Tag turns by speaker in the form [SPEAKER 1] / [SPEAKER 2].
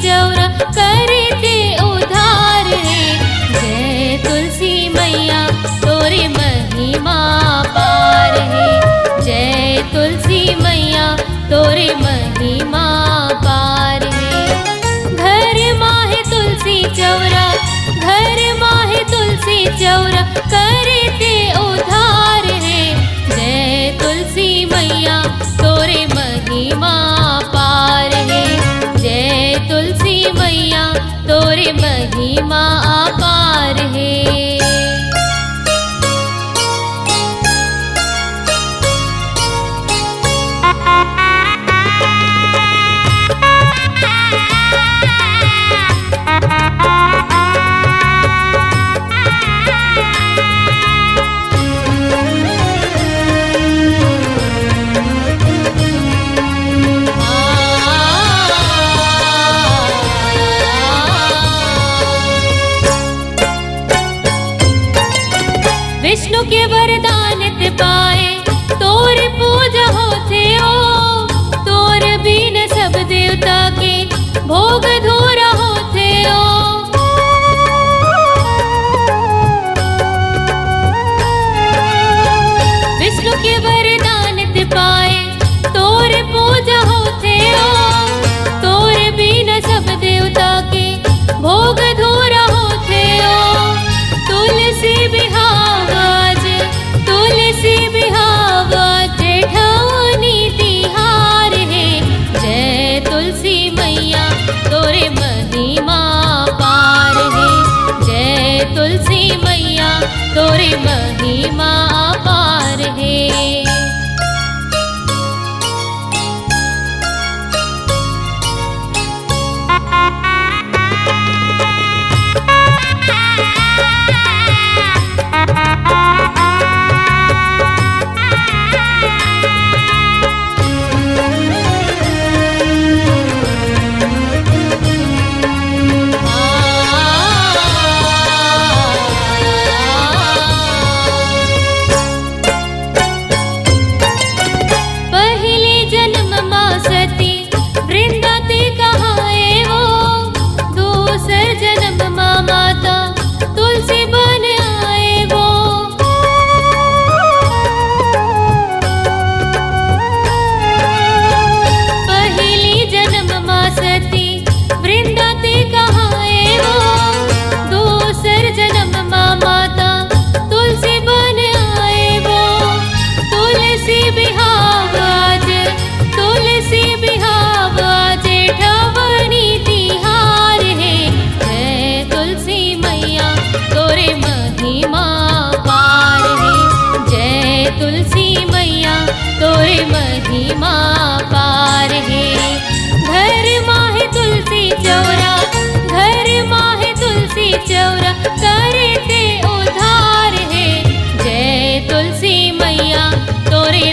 [SPEAKER 1] चौरा करे ते उधार है। जय तुलसी मैया तोरे महिमा पार है। जय तुलसी मैया तोरे महिमा पार है। घर माहे तुलसी चौरा, घर माहे तुलसी चौरा करे ते उधार है। जय तुलसी मैया तोरे महिमा पार है। जय तुलसी मैया तोरे महिमा पार है। विष्णु के वरदान ते पाए तोर पूजा होते ओ। तोर बिन सब देवता के भोग धूरा होते ओ। विष्णु के वरदान ते पाए तोर पूजा होते ओ। तोर बिन सब देवता के भोग धूरा होते ओ। तुलसी बिहावाज, तुलसी बिहावाज जेठौनी तिहार है। जय तुलसी मैया तोरे महिमा पार है। जय तुलसी मैया तोरे महिमा पार है। तोरे महिमा पार है। घर माहे तुलसी चौरा, घर माहे तुलसी चौरा करे ते उधार है। जय तुलसी मैया तोरे